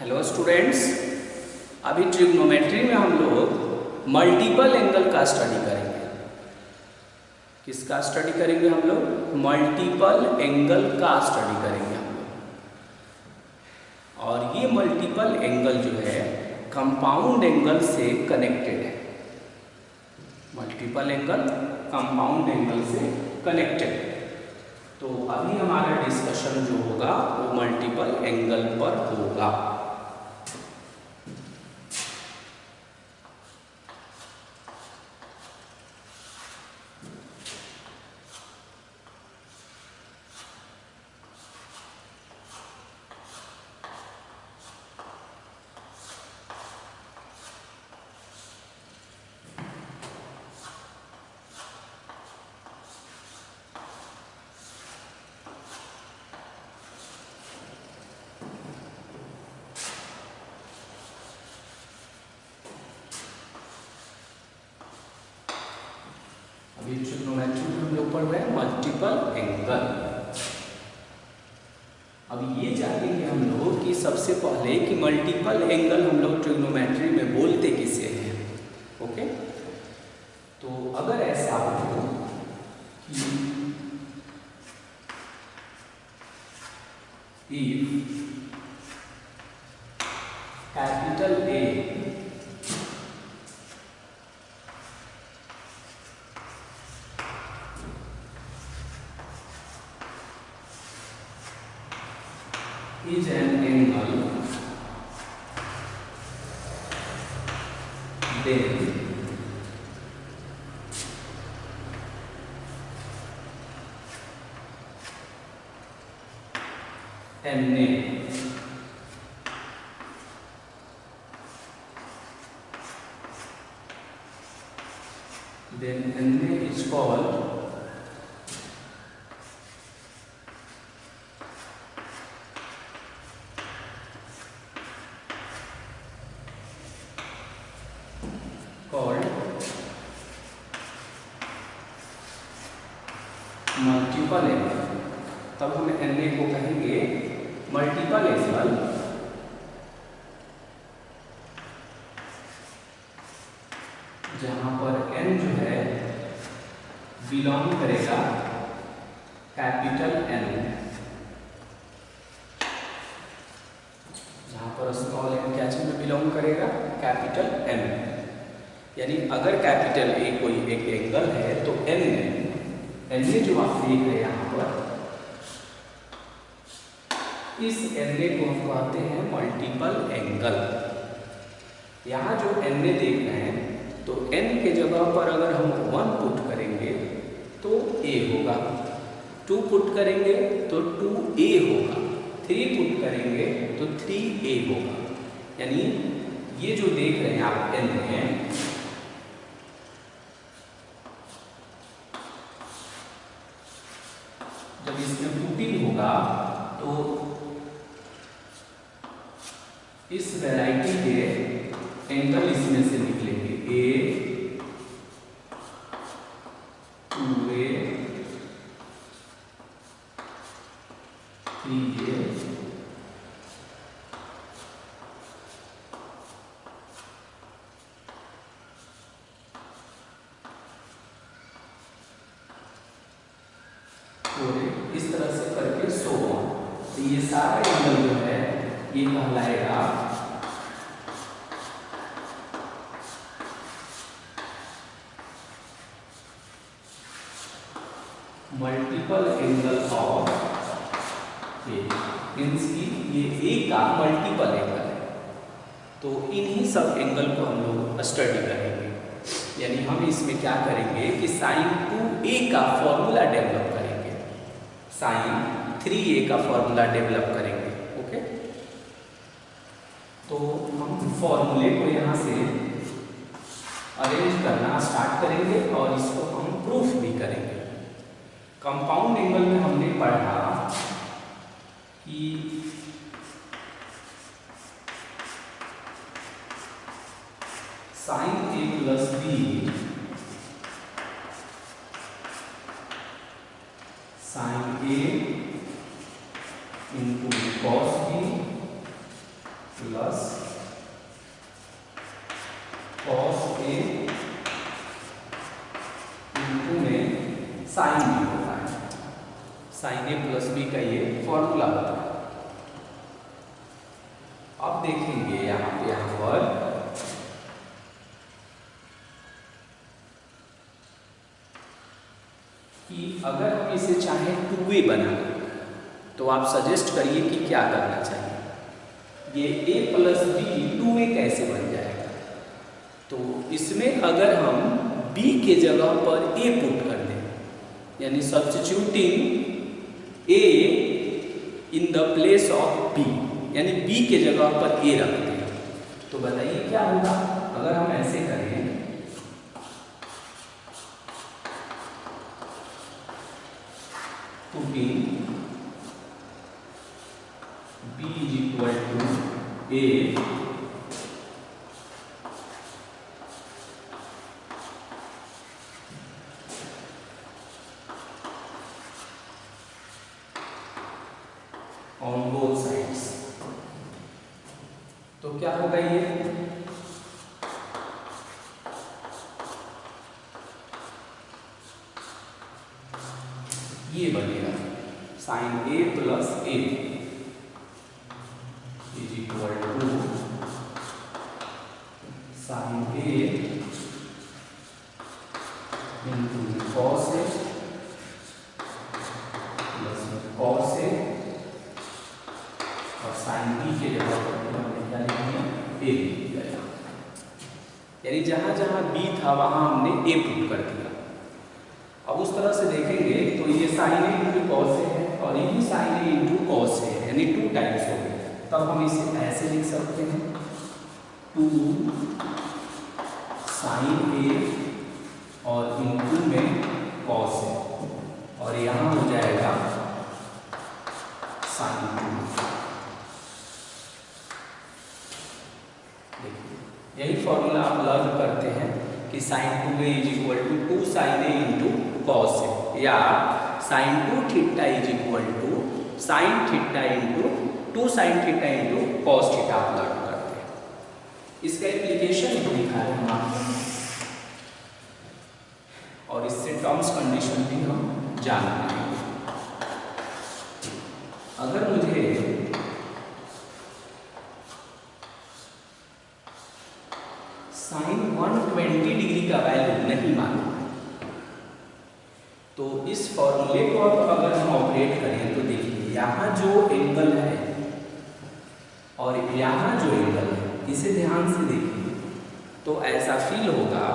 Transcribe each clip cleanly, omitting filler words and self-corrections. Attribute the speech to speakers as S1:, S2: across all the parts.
S1: Hello students, अभी trigonometry में हम लोग मल्टीपल एंगल का स्टडी करेंगे। किसका स्टडी करेंगे हम लोग? मल्टीपल एंगल का स्टडी करेंगे हम लोग। और ये मल्टीपल एंगल जो है कंपाउंड एंगल से कनेक्टेड है। मल्टीपल एंगल कंपाउंड एंगल से कनेक्टेड है। तो अभी हमारा डिस्कशन जो होगा वो मल्टीपल एंगल पर होगा। अभी ट्रिग्नोमेट्री में हम लोग पढ़ रहे हैं मल्टीपल एंगल। अब ये जानेंगे हम लोग कि सबसे पहले कि मल्टीपल एंगल हम लोग ट्रिग्नोमेट्री में बोलते किसे हैं। ओके, तो अगर ऐसा हो कि capital A is an angle, then NA is called multiple angle. तब हम NA को कहेंगे मल्टीपल एंगल जहां पर N जो है बिलोंग करेगा कैपिटल N, जहां पर स्मॉल n क्या चीज में बिलोंग करेगा? Capital N। यानी अगर कैपिटल A कोई एक एंगल है तो N जो आप देख रहे हैं यहाँ पर, इस NA को हम कहते हैं मल्टीपल एंगल। यहाँ जो NA देख रहे हैं तो N के जगह पर अगर हम 1 पुट करेंगे तो A होगा, 2 पुट करेंगे तो 2A होगा, 3 पुट करेंगे तो 3A होगा। यानी ये जो देख रहे हैं आप N है, जब इसमें पुटिंग होगा तो इस वैरायटी के एंगल इसमें से निकलेंगे A, 2A, 3A, इस तरह से करके 100। तो ये सारा एंगल जो है ये कहलाएगा multiple angle of A. Means की ये ए का मल्टीपल एंगल है। तो इन्हीं सब एंगल को हम लोग स्टडी करेंगे। यानी हम इसमें क्या करेंगे कि sin 2a का फॉर्मूला डेवलप करेंगे, sin 3a का फॉर्मूला डेवलप करेंगे। ओके, तो हम फॉर्मूले को यहाँ से अरेंज करना स्टार्ट करेंगे और इसको हम प्रूफ भी करेंगे। कंपाउंड एंगल में हमने पढ़ा कि sin A plus B sin A into cos B plus cos A into में साइन बी होता है। साइन ए प्लस बी का ये फॉर्मूला होता है। अब देखेंगे यहाँ पर कि अगर हम इसे चाहें 2a बना तो आप सजेस्ट करिए कि क्या करना चाहिए। ये a प्लस बी 2a कैसे बन जाएगा? तो इसमें अगर हम b के जगह पर a पुट कर दें, यानी substituting a in the place of b, यानी b के जगह पर a रख दें, तो बताइए क्या होगा अगर हम ऐसे करें। तो b is equal to a on both sides, तो क्या होगा ये बनेगा sine A plus A is equal to sine A into cos A plus cos A, और साइन बी के जगह पर हमने क्या लिखा ए लिख दिया, यानी जहां जहां बी था वहां हमने ए पुट कर दिया। अब उस तरह से देखेंगे तो ये साइन ए इंटू कॉस ए है और ये भी साइन ए इंटू कॉस ए, यानी 2 टाइम्स हो गए। तब हम इसे ऐसे लिख सकते हैं 2 साइन ए और इंटू में कॉस ए, और यहाँ हो जाएगा साइन 2। देखिए यही फॉर्मूला आप लर्न करते हैं कि sine 2a is equal to 2 sine A into cos A, या sine 2 theta is equal to sine theta into 2 sine theta into cos theta आप लर्न करते हैं। इसका एप्लीकेशन लिखा है हम आपको, और इससे टर्म्स कंडीशन भी हम जान पाएंगे। अगर मुझे साइन 120 डिग्री का वैल्यू नहीं मालूम, तो इस फॉर्मूले को अगर हम ऑपरेट करें तो देखिए यहाँ जो एंगल है और यहाँ जो एंगल है, इसे ध्यान से देखिए तो ऐसा फील होगा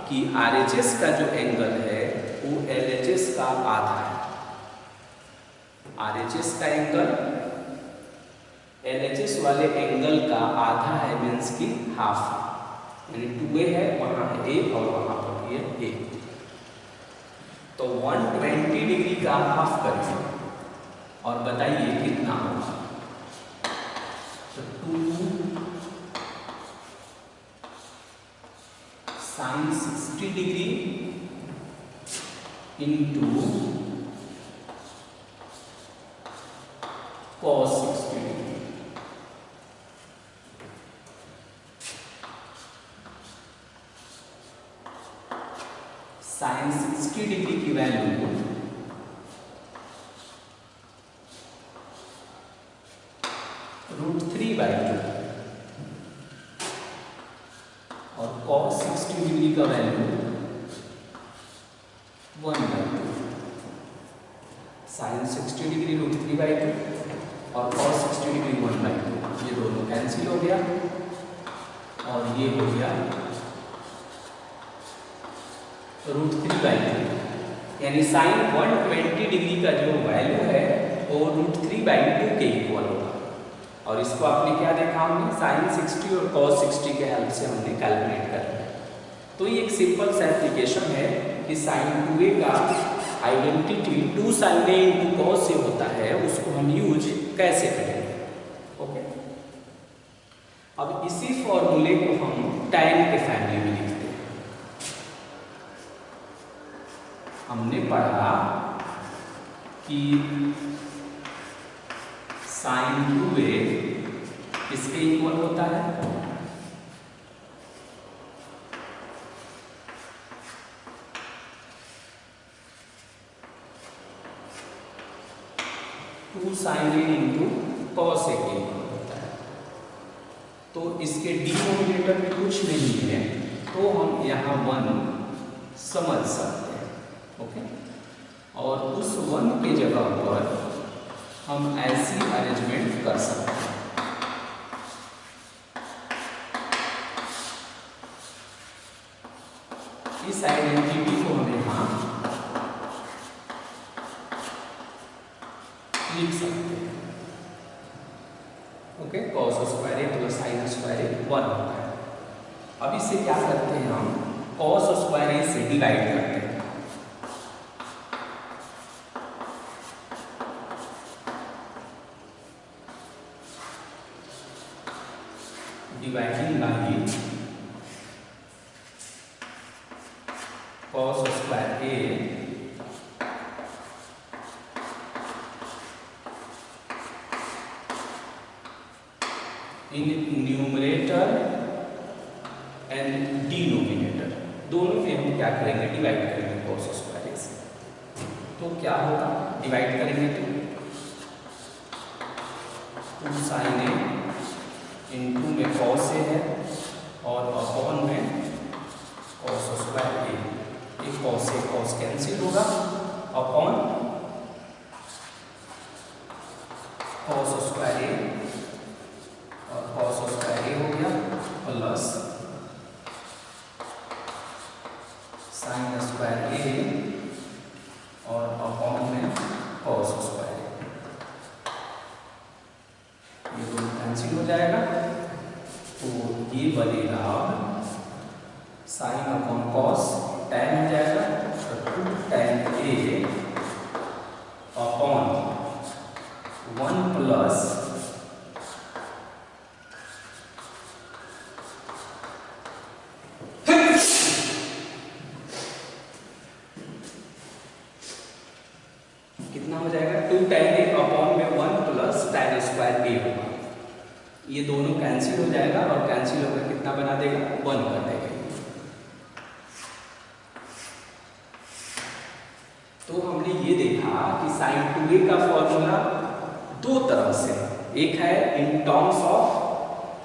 S1: कि RHS का जो एंगल है वो LHS का आधा है। RHS का एंगल LHS वाले एंगल का आधा है, मीन्स की हाफ है, यानी 2a है, वहाँ है a और वहाँ पर ये a। तो 120 डिग्री का हाफ करिए और बताइए कितना होगा। तो 2 sine 60 degree into cos 60 degree, sine 60 degree की वैल्यू √3/2 और cos 60 डिग्री का वैल्यू 1/2। साइन 60 डिग्री √3/2 और cos 60 डिग्री 1/2, ये दोनों कैंसिल हो गया और ये हो गया √3/2, यानी साइन 120 डिग्री का जो वैल्यू है वो √3/2 के इक्वल होगा। और इसको आपने क्या देखा, हमने साइन 60 और cos 60 के हेल्प से हमने कैलकुलेट कर लिया। तो ये एक सिंपल सा एप्लीकेशन है कि साइन 2a का identity 2 sine A into cos ए होता है, उसको हम यूज कैसे करेंगे। ओके, अब इसी फॉर्मूले को हम tan के फैमिली में लिखते हैं। हमने पढ़ा कि साइन 2a किसके इक्वल होता है? Two sine A into cos A के इक्वल होता है। तो इसके डिनोमिनेटर में कुछ नहीं है, तो हम यहाँ 1 समझ सकते हैं। ओके, और उस 1 के जगह पर हम ऐसी अरेंजमेंट कर सकते हैं। इस आइडेंटिटी को हम यहाँ लिख सकते हैं। ओके, कॉस स्क्वायर ए प्लस साइन स्क्वायर ए 1 होता है। अब इसे क्या करते हैं, हम कॉस स्क्वायर ए से डिवाइड करते हैं। Dividing by cos square A in numerator and denominator, दोनों में हम क्या करेंगे, डिवाइड करेंगे cos स्क्वायर ए से। तो क्या होगा, डिवाइड करेंगे तो 2 साइन ए इंटू में cos ए है और अपॉन में cos स्क्वायर ए। कॉस से कॉस कैंसिल होगा, अपॉन कॉस स्क्वायर ए और कॉस स्क्वायर ए हो गया प्लस साइन स्क्वायर ए और अपॉन में कॉस स्क्वायर ए। ये दोनों कैंसिल हो जाएगा, तो ये बनेगा साइन अपॉन कॉस tan हो जाएगा, तो 2 tan ए अपॉन 1 प्लस कितना हो जाएगा, 2 tan ए अपॉन में 1 प्लस tan स्क्वायर ए होगा। ये दोनों कैंसिल हो जाएगा और कैंसिल होकर कितना बना देगा, 1 कर देगा। तो हमने ये देखा कि साइन 2a का फॉर्मूला दो तरह से, एक है in terms of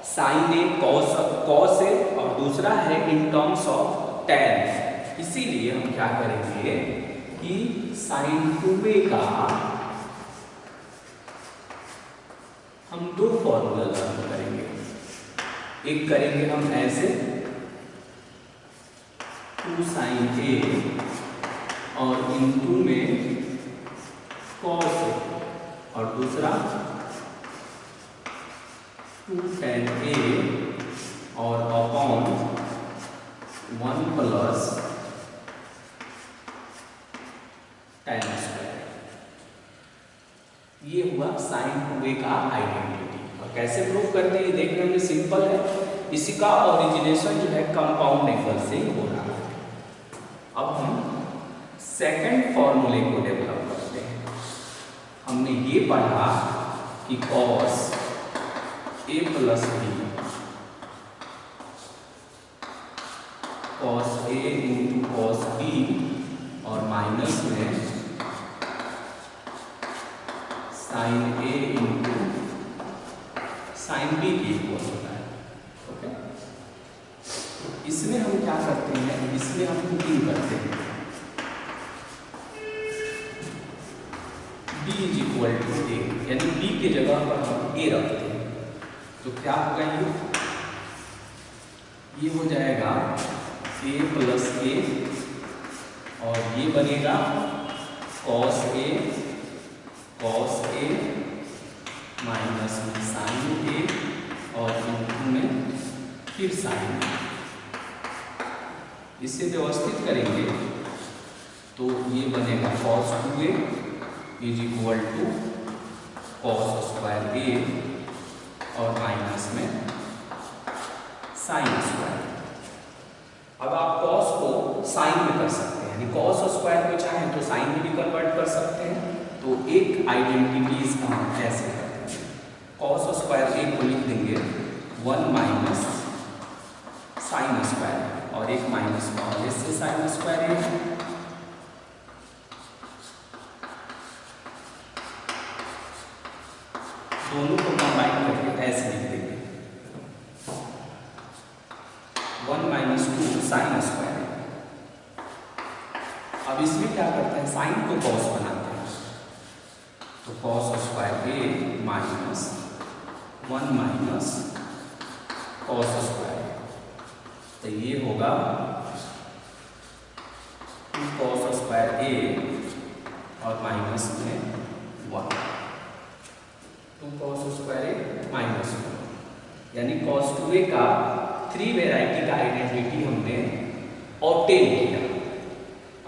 S1: sine A cos A और दूसरा है इन टर्म्स ऑफ tan। इसीलिए हम क्या करेंगे कि साइन 2a का हम दो फॉर्मूला लागू करेंगे। एक करेंगे हम ऐसे 2 साइन ए और इनटू में कॉस और दूसरा 2 tan ए और अपॉन 1 प्लस tan स्क्वायर। ये हुआ साइन 2a का आइडेंटिटी। और कैसे प्रूव करते हैं, देखने में सिंपल है। इसी का ओरिजिनेशन जो है कंपाउंड एंगल से ही हो रहा है। अब हम सेकंड फॉर्मूले को डेवलप करते हैं। हमने ये पढ़ा कि cos a plus b cos a into cos b और माइनस में sine a into sine b के इक्वल होता है। ओके, इसमें हम क्या करते हैं, इसमें हम पुटिंग करते हैं b is equal to a, यानी b के जगह पर हम a रखते हैं। तो क्या होगा, ये हो जाएगा a प्लस a और ये बनेगा cos a माइनस में साइन a और इनटू में फिर साइन a। इसे व्यवस्थित करेंगे तो ये बनेगा cos 2a is equal to cos square a और माइनस में साइन स्क्वायर। अब आप cos को साइन में कर सकते हैं, यानी cos स्क्वायर को चाहें तो साइन में भी कन्वर्ट कर सकते हैं। तो एक आइडेंटिटीज का हम ऐसे करते हैं, कॉस स्क्वायर ए को लिख देंगे 1 माइनस साइन स्क्वायर और एक माइनस कॉस ए से साइन स्क्वायर ए। दोनों को कंबाइन करके ऐसे लिख देंगे 1 माइनस 2 साइन स्क्वायर। अब इसमें क्या करते हैं, साइन को कॉस बनाते हैं, तो कॉस स्क्वायर ए माइनस 1 माइनस कॉस स्क्वायर, तो ये होगा 2 कॉस स्क्वायर ए और माइनस में 1, 2 कॉस स्क्वायर ए माइनस 1, यानी कॉस 2a का 3 वेराइटी का आइडेंटिटी हमने ऑब्टेन किया।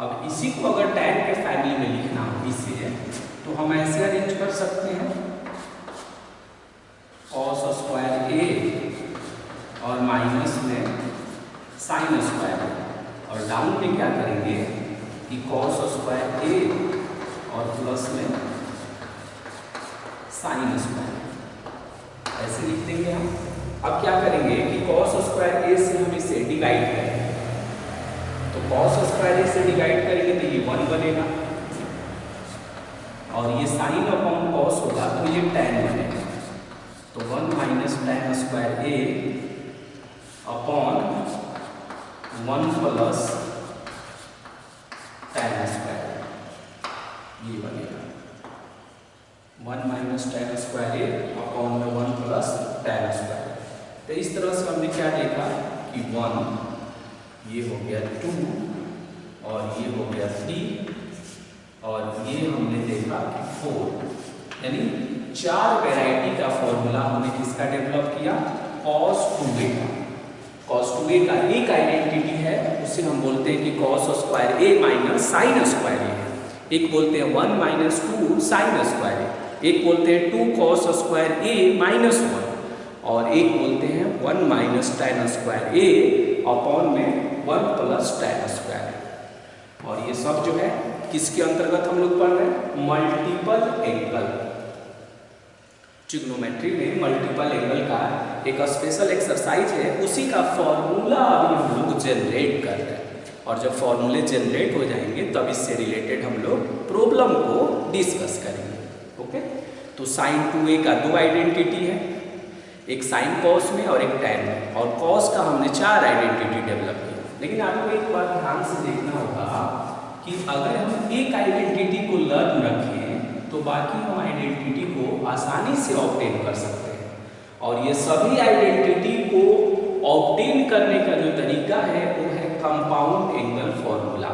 S1: अब इसी को अगर tan के फैमिली में लिखना हो इसे, तो हम ऐसे अरेंज कर सकते हैं कॉस स्क्वायर ए और माइनस में साइन स्क्वायर, और डाउन में क्या करेंगे कि कॉस स्क्वायर ए और प्लस में साइन स्क्वायर, ऐसे लिख देंगे हम। अब क्या करेंगे कि कॉस स्क्वायर ए से हम इसे डिवाइड करेंगे, तो कॉस स्क्वायर ए से डिवाइड करेंगे तो ये 1 बनेगा, और ये साइन अपॉन कॉस होगा तो ये tan बनेगा, तो 1 माइनस tan स्क्वायर ए अपॉन 1 प्लस tan स्क्वायर, ये बनेगा 1 माइनस tan स्क्वायर ए अपॉन में 1 प्लस tan स्क्वायर। तो इस तरह से हमने क्या देखा कि 1, ये हो गया 2 और ये हो गया 3 और ये हमने देखा कि 4, यानी 4 वैरायटी का फॉर्मूला हमने किसका डेवलप किया, cos 2a का। cos 2a का एक आइडेंटिटी है, उसे हम बोलते हैं कि cos square a minus sine square A है, एक बोलते हैं 1 माइनस 2 साइन स्क्वायर ए, एक बोलते हैं 2 cos स्क्वायर a माइनस 1, और एक बोलते हैं 1 माइनस tan स्क्वायर ए अपॉन में 1 प्लस tan स्क्वायर। और ये सब जो है किसके अंतर्गत हम लोग पढ़ रहे हैं, मल्टीपल एंगल। ट्रिग्नोमेट्री में मल्टीपल एंगल का एक स्पेशल एक्सरसाइज है, उसी का फॉर्मूला अभी हम लोग जनरेट कर रहे हैं, और जब फॉर्मूले जनरेट हो जाएंगे तब इससे रिलेटेड हम लोग प्रॉब्लम को डिस्कस करेंगे। ओके, तो साइन 2a का 2 आइडेंटिटी है, एक साइन कॉस में और एक tan में, और कॉस का हमने 4 आइडेंटिटी डेवलप किया। लेकिन आपको एक बात ध्यान से देखना होगा कि अगर हम एक आइडेंटिटी को लर्न रखें तो बाकी हम आइडेंटिटी को आसानी से ऑब्टेन कर सकते हैं, और ये सभी आइडेंटिटी को ऑब्टेन करने का जो तरीका है वो है कंपाउंड एंगल फॉर्मूला।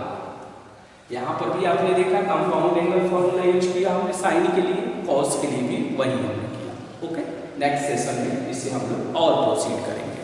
S1: यहाँ पर भी आपने देखा कंपाउंड एंगल फॉर्मूला यूज किया हमने साइन के लिए, कॉस के लिए भी वही हमने किया। ओके, नेक्स्ट सेशन में इसे हम लोग और प्रोसीड करेंगे।